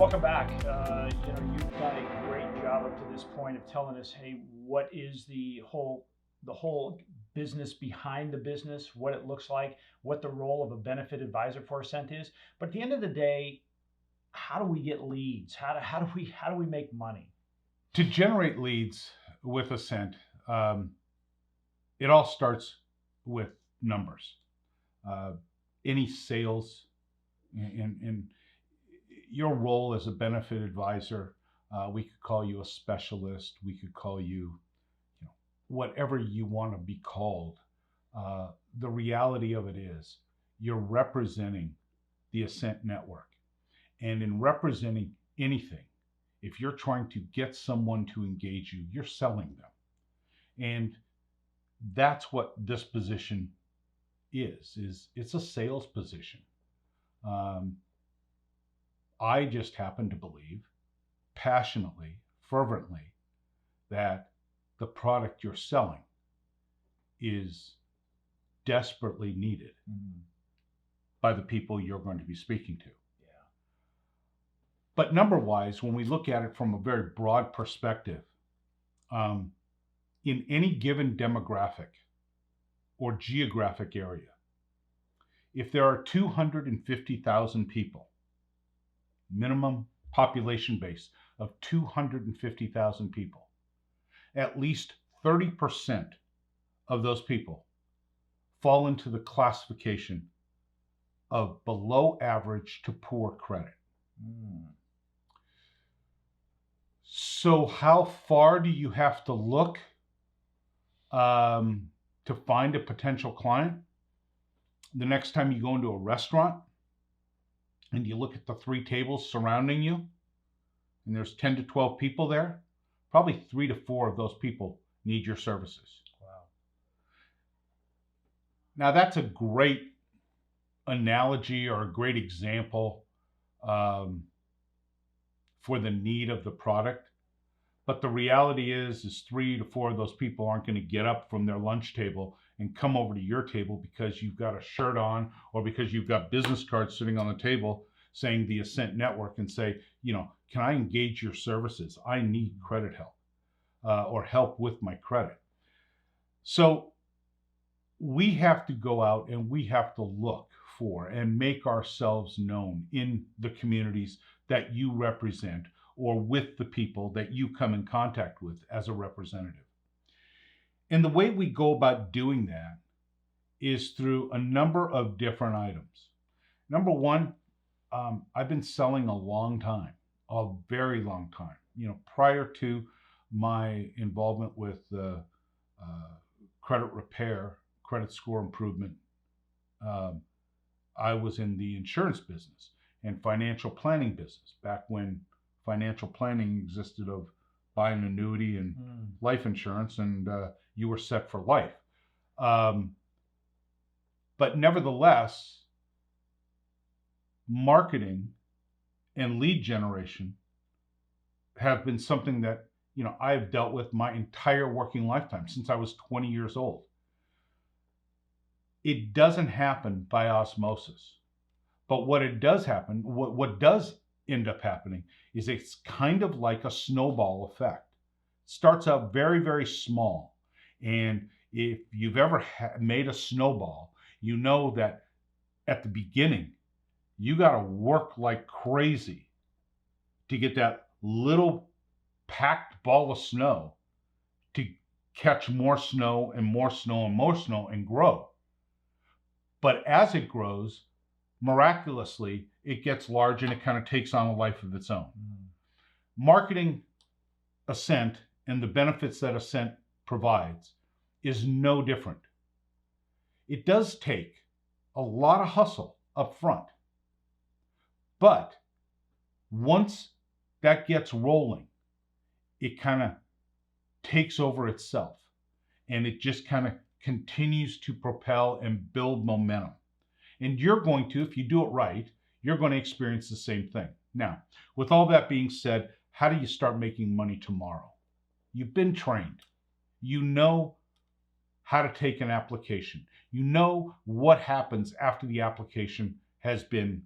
Welcome back. You've done a great job up to this point of telling us, hey, what is the whole business behind the business, what it looks like, what the role of a benefit advisor for Ascent is. But at the end of the day, how do we get leads? How do we make money? To generate leads with Ascent, it all starts with numbers. Uh, any sales in your role as a benefit advisor, we could call you a specialist. We could call you know, whatever you want to be called. The reality of it is you're representing the Ascent network. And in representing anything, if you're trying to get someone to engage you, you're selling them. And that's what this position is it's a sales position. Um, I just happen to believe passionately, fervently, that the product you're selling is desperately needed by the people you're going to be speaking to. Yeah. But number wise, when we look at it from a very broad perspective, um, in any given demographic or geographic area, if there are 250,000 people, minimum population base of 250,000 people, at least 30% of those people fall into the classification of below average to poor credit. So how far do you have to look to find a potential client? The next time you go into a restaurant and you look at the 3 tables surrounding you, and there's 10 to 12 people there, probably 3 to 4 of those people need your services. Wow. Now that's a great analogy or a great example for the need of the product. But the reality is 3 to 4 of those people aren't going to get up from their lunch table and come over to your table because you've got a shirt on or because you've got business cards sitting on the table saying the Ascent Network and say, can I engage your services? I need credit help or help with my credit. So we have to go out and we have to look for and make ourselves known in the communities that you represent or with the people that you come in contact with as a representative. And the way we go about doing that is through a number of different items. Number one, I've been selling a long time, a very long time. Prior to my involvement with credit repair, credit score improvement, I was in the insurance business and financial planning business back when financial planning existed of buy an annuity and life insurance and you were set for life. But nevertheless, marketing and lead generation have been something that I've dealt with my entire working lifetime since I was 20 years old. It doesn't happen by osmosis. But what it does happen, what does end up happening is it's kind of like a snowball effect. It starts out very, very small. And if you've ever made a snowball, you know that at the beginning, you got to work like crazy to get that little packed ball of snow to catch more snow and more snow and more snow and grow. But as it grows, miraculously, it gets large and it kind of takes on a life of its own. Marketing Ascent and the benefits that Ascent provides is no different. It does take a lot of hustle up front. But once that gets rolling, it kind of takes over itself and it just kind of continues to propel and build momentum. And you're going to, if you do it right, you're going to experience the same thing. Now, with all that being said, how do you start making money tomorrow? You've been trained. You know how to take an application. You know what happens after the application has been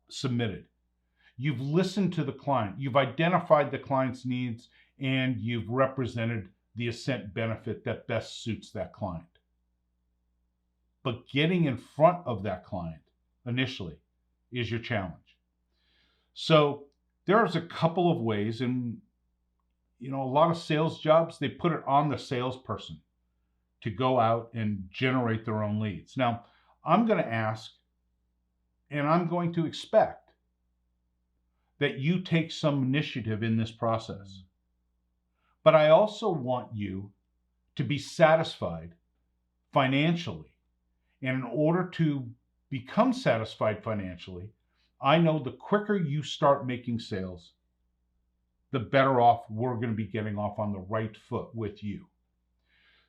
submitted. You've listened to the client, you've identified the client's needs, and you've represented the Ascent benefit that best suits that client. But getting in front of that client initially is your challenge. So there's a couple of ways, and a lot of sales jobs, they put it on the salesperson to go out and generate their own leads. Now, I'm going to ask, and I'm going to expect that you take some initiative in this process. But I also want you to be satisfied financially. And in order to become satisfied financially, I know the quicker you start making sales, the better off we're going to be getting off on the right foot with you.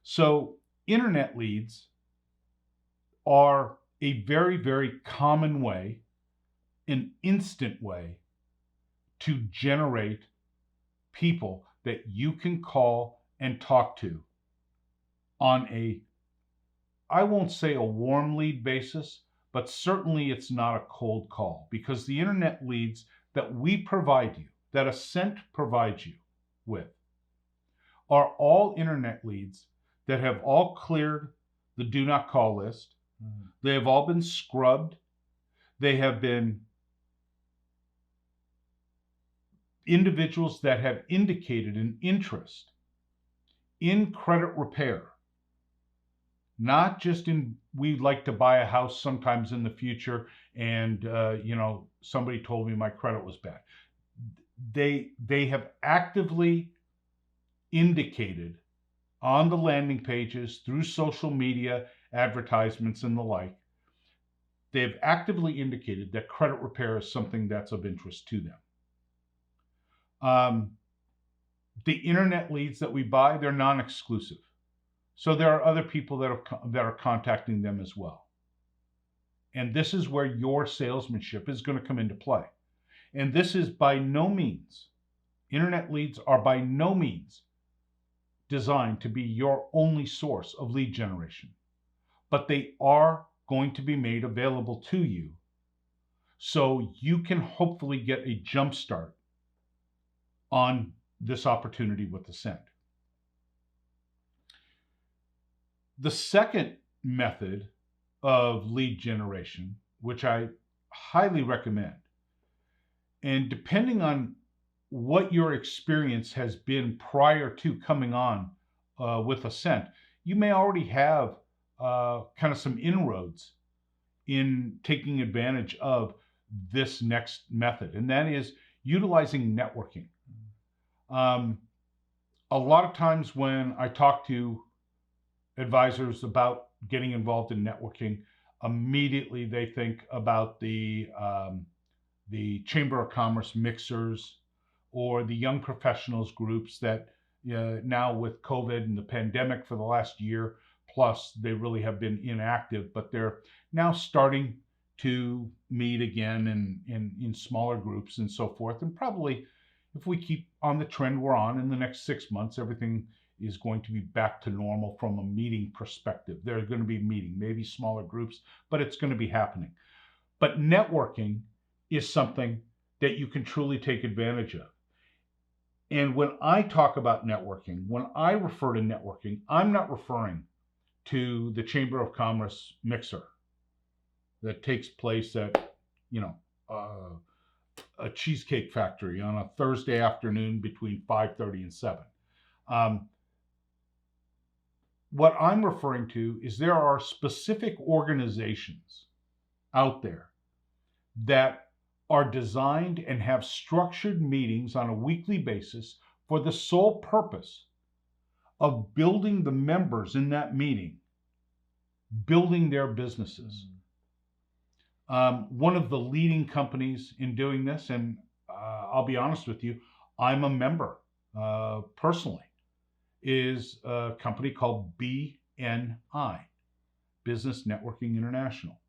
So internet leads are a very, very common way, an instant way to generate people that you can call and talk to on I won't say a warm lead basis, but certainly it's not a cold call, because the internet leads that we provide you, that Ascent provides you with, are all internet leads that have all cleared the do not call list. They have all been scrubbed. They have been individuals that have indicated an interest in credit repair, not just in we'd like to buy a house sometimes in the future, and somebody told me my credit was bad. They have actively indicated on the landing pages, through social media, advertisements, and the like, they have actively indicated that credit repair is something that's of interest to them. The internet leads that we buy, they're non-exclusive. So there are other people that are contacting them as well. And this is where your salesmanship is going to come into play. And this is by no means, internet leads are by no means designed to be your only source of lead generation, but they are going to be made available to you so you can hopefully get a jump start on this opportunity with Ascent. The second method of lead generation, which I highly recommend, and depending on what your experience has been prior to coming on with Ascent, you may already have kind of some inroads in taking advantage of this next method, and that is utilizing networking. A lot of times when I talk to advisors about getting involved in networking, immediately they think about the Chamber of Commerce mixers or the young professionals groups that now with COVID and the pandemic for the last year plus, they really have been inactive, but they're now starting to meet again in smaller groups and so forth. And probably if we keep on the trend we're on in the next 6 months, everything is going to be back to normal from a meeting perspective. They're going to be meeting, maybe smaller groups, but it's going to be happening. But networking is something that you can truly take advantage of. And when I talk about networking, when I refer to networking, I'm not referring to the Chamber of Commerce mixer that takes place at, a cheesecake factory on a Thursday afternoon between 5:30 and 7. What I'm referring to is there are specific organizations out there that are designed and have structured meetings on a weekly basis for the sole purpose of building the members in that meeting, building their businesses. One of the leading companies in doing this, and I'll be honest with you, I'm a member personally, is a company called BNI, Business Networking International.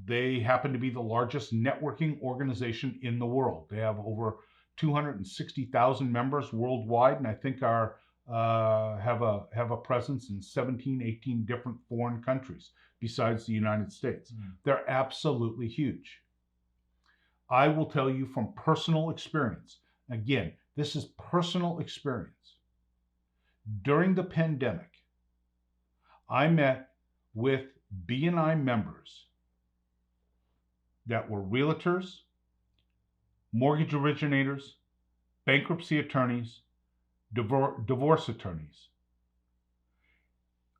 They happen to be the largest networking organization in the world. They have over 260,000 members worldwide, and I think have a presence in 17, 18 different foreign countries besides the United States. They're absolutely huge. I will tell you from personal experience. Again, this is personal experience. During the pandemic, I met with BNI members that were realtors, mortgage originators, bankruptcy attorneys, divorce attorneys.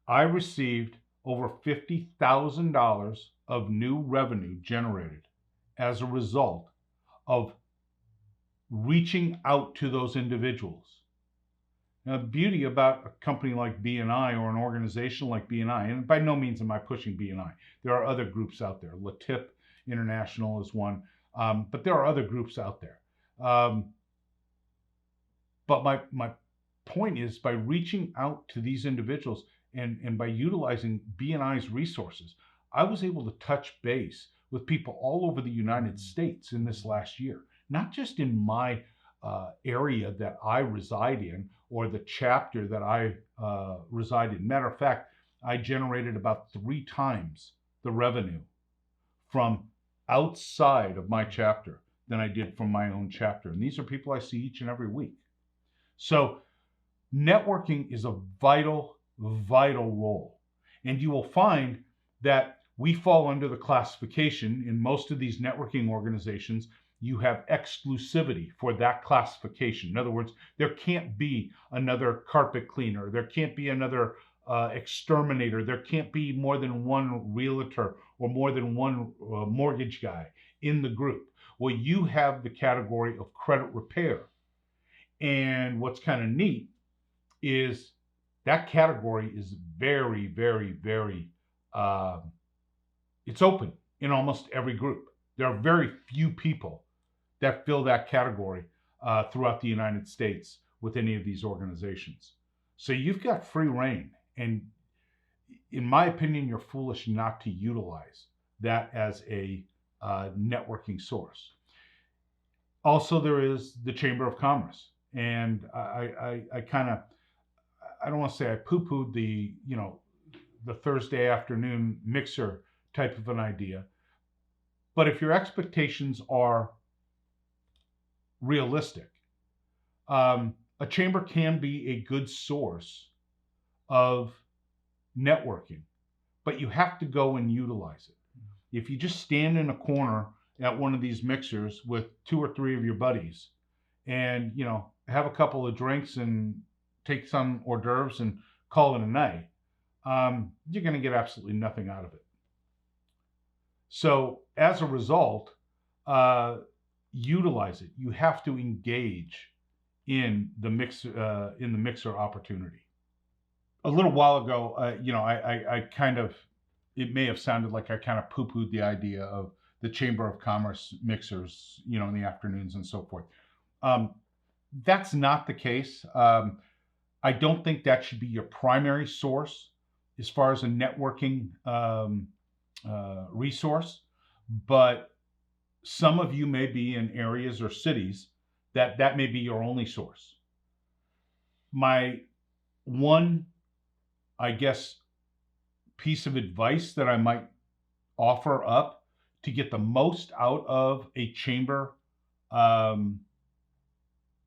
I received over $50,000 of new revenue generated as a result of reaching out to those individuals. Now, the beauty about a company like BNI or an organization like BNI, and by no means am I pushing BNI. There are other groups out there. Latip International is one, but there are other groups out there. But my point is, by reaching out to these individuals and by utilizing BNI's resources, I was able to touch base with people all over the United States in this last year, not just in my area that I reside in or the chapter that I reside in. Matter of fact, I generated about 3 times the revenue from outside of my chapter than I did from my own chapter. And these are people I see each and every week. So networking is a vital, vital role. And you will find that we fall under the classification in most of these networking organizations. You have exclusivity for that classification. In other words, there can't be another carpet cleaner. There can't be another exterminator. There can't be more than one realtor or more than one mortgage guy in the group. Well, you have the category of credit repair. And what's kind of neat is that category is very, very, very, it's open in almost every group. There are very few people that fill that category throughout the United States with any of these organizations. So you've got free reign. And in my opinion, you're foolish not to utilize that as a networking source. Also, there is the Chamber of Commerce. And I don't want to say I poo-pooed the Thursday afternoon mixer type of an idea. But if your expectations are realistic, a chamber can be a good source of networking, but you have to go and utilize it. If you just stand in a corner at one of these mixers with 2 or 3 of your buddies and, have a couple of drinks and take some hors d'oeuvres and call it a night, you're going to get absolutely nothing out of it. So as a result, utilize it. You have to engage in the mixer opportunity. A little while ago, I kind of, it may have sounded like I kind of poo-pooed the idea of the Chamber of Commerce mixers, in the afternoons and so forth. That's not the case. I don't think that should be your primary source as far as a networking resource, but some of you may be in areas or cities that may be your only source. My one, I guess, piece of advice that I might offer up to get the most out of a chamber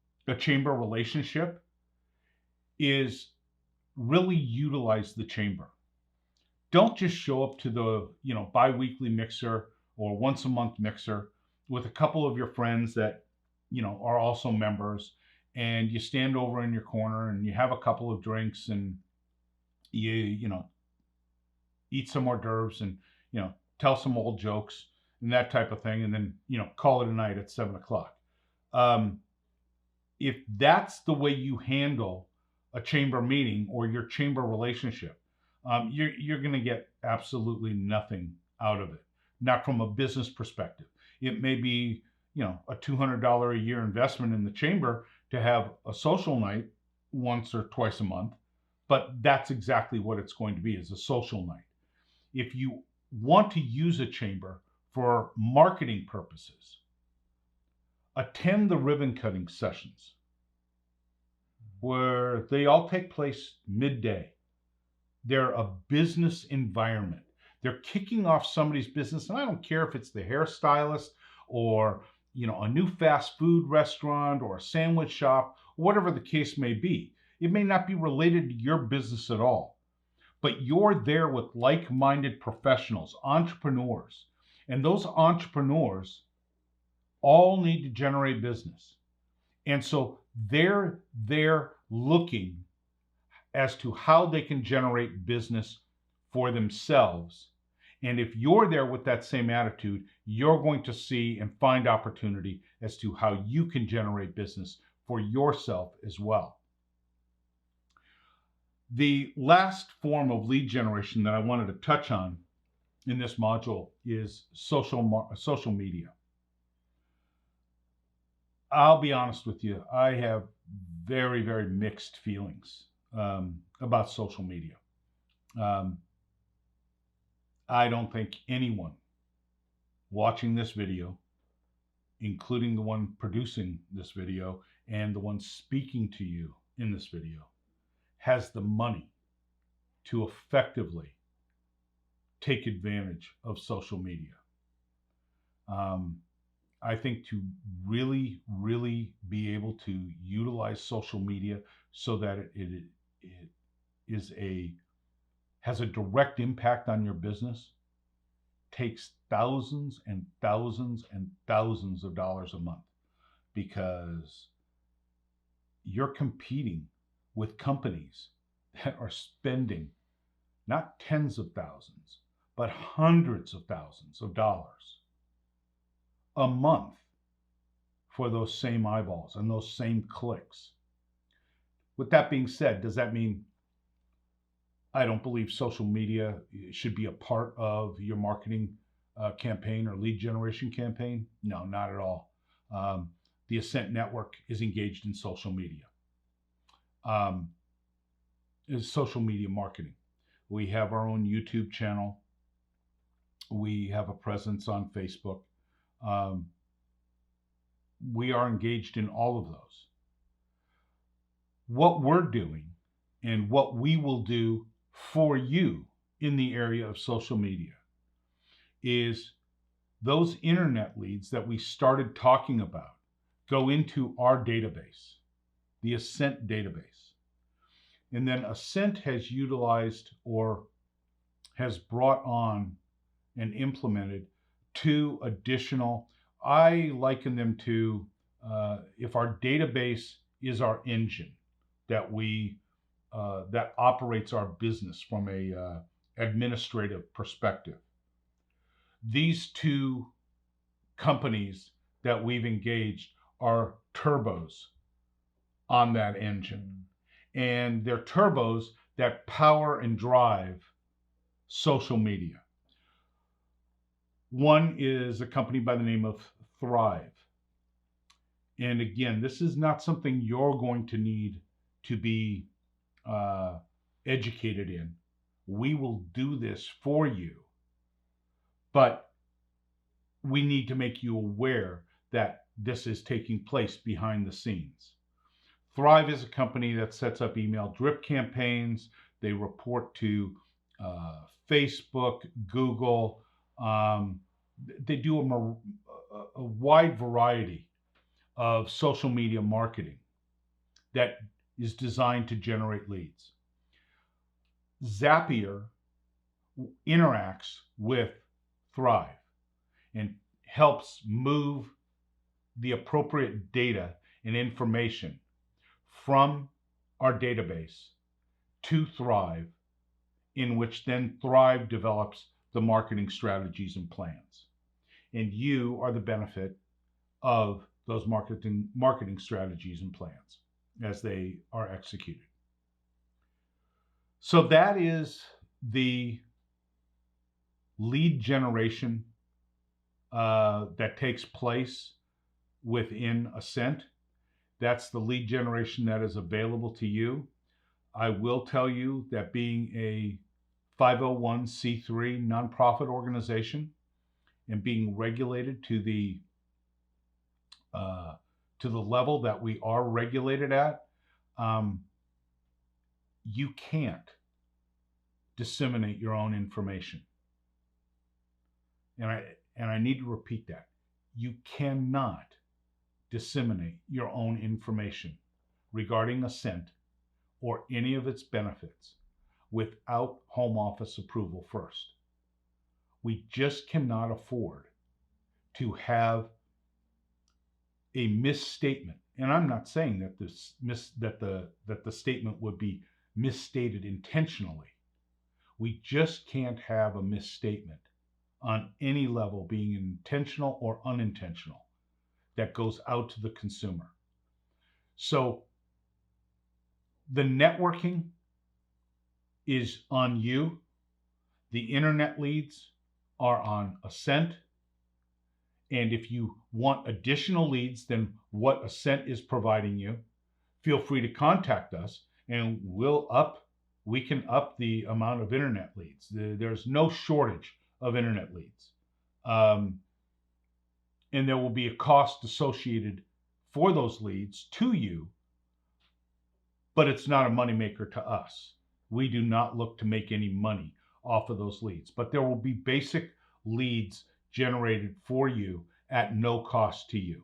relationship is really utilize the chamber. Don't just show up to the bi-weekly mixer or once a month mixer with a couple of your friends that are also members, and you stand over in your corner and you have a couple of drinks and you eat some hors d'oeuvres and tell some old jokes and that type of thing, and then call it a night at 7:00. If that's the way you handle a chamber meeting or your chamber relationship, you're going to get absolutely nothing out of it. Not from a business perspective. It may be a $200 a year investment in the chamber to have a social night once or twice a month, but that's exactly what it's going to be, is a social night. If you want to use a chamber for marketing purposes, attend the ribbon cutting sessions where they all take place midday. They're a business environment. They're kicking off somebody's business, and I don't care if it's the hairstylist or a new fast food restaurant or a sandwich shop, whatever the case may be. It may not be related to your business at all, but you're there with like-minded professionals, entrepreneurs, and those entrepreneurs all need to generate business. And so they're looking as to how they can generate business for themselves. And if you're there with that same attitude, you're going to see and find opportunity as to how you can generate business for yourself as well. The last form of lead generation that I wanted to touch on in this module is social media. I'll be honest with you, I have very, very mixed feelings about social media. I don't think anyone watching this video, including the one producing this video and the one speaking to you in this video, has the money to effectively take advantage of social media. I think to really, really be able to utilize social media so that it has a direct impact on your business takes thousands and thousands and thousands of dollars a month, because you're competing with companies that are spending not tens of thousands, but hundreds of thousands of dollars a month for those same eyeballs and those same clicks. With that being said, does that mean I don't believe social media should be a part of your marketing campaign or lead generation campaign? No, not at all. The Ascent Network is engaged in social media. Is social media marketing. We have our own YouTube channel. We have a presence on Facebook. We are engaged in all of those. What we're doing and what we will do for you in the area of social media is those internet leads that we started talking about go into our database, the Ascent database. And then Ascent has utilized or has brought on and implemented 2 additional, I liken them to, if our database is our engine that that operates our business from a administrative perspective. These 2 companies that we've engaged are turbos on that engine. And they're turbos that power and drive social media. One is a company by the name of Thrive. And again, this is not something you're going to need to be educated in. We will do this for you, but we need to make you aware that this is taking place behind the scenes. Thrive is a company that sets up email drip campaigns. They report to Facebook, Google. They do a wide variety of social media marketing that is designed to generate leads. Zapier interacts with Thrive and helps move the appropriate data and information from our database to Thrive, in which then Thrive develops the marketing strategies and plans. And you are the benefit of those marketing strategies and plans as they are executed. So that is the lead generation that takes place within Ascent. That's the lead generation that is available to you. I will tell you that being a 501c3 nonprofit organization and being regulated to the level that we are regulated at, you can't disseminate your own information. And I need to repeat that. You cannot disseminate your own information regarding Ascent or any of its benefits without home office approval first. We just cannot afford to have a misstatement. And I'm not saying that the statement would be misstated intentionally. We just can't have a misstatement on any level being intentional or unintentional that goes out to the consumer. So the networking is on you. The internet leads are on Ascent. And if you want additional leads than what Ascent is providing you, feel free to contact us and we can up the amount of internet leads. There's no shortage of internet leads. And there will be a cost associated for those leads to you, but it's not a moneymaker to us. We do not look to make any money off of those leads, but there will be basic leads generated for you at no cost to you.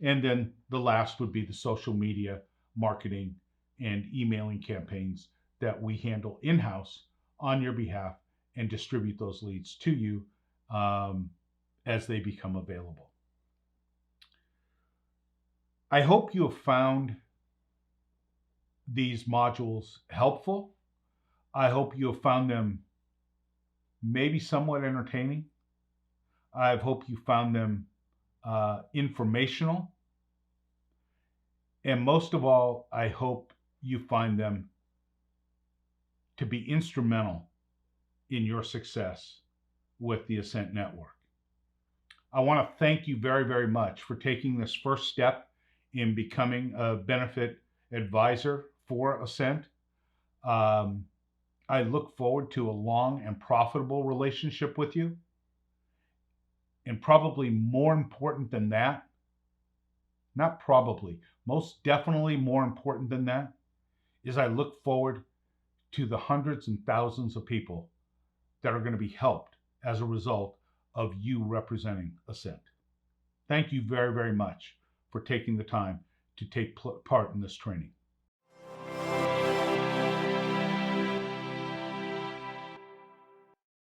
And then the last would be the social media marketing and emailing campaigns that we handle in-house on your behalf and distribute those leads to you as they become available. I hope you have found these modules helpful. I hope you have found them maybe somewhat entertaining. I hope you found them informational. And most of all, I hope you find them to be instrumental in your success with the Ascent Network. I want to thank you very, very much for taking this first step in becoming a benefit advisor for Ascent. I look forward to a long and profitable relationship with you. And probably more important than that, not probably, most definitely more important than that, is I look forward to the hundreds and thousands of people that are going to be helped as a result of you representing Ascent. Thank you very, very much for taking the time to take part in this training.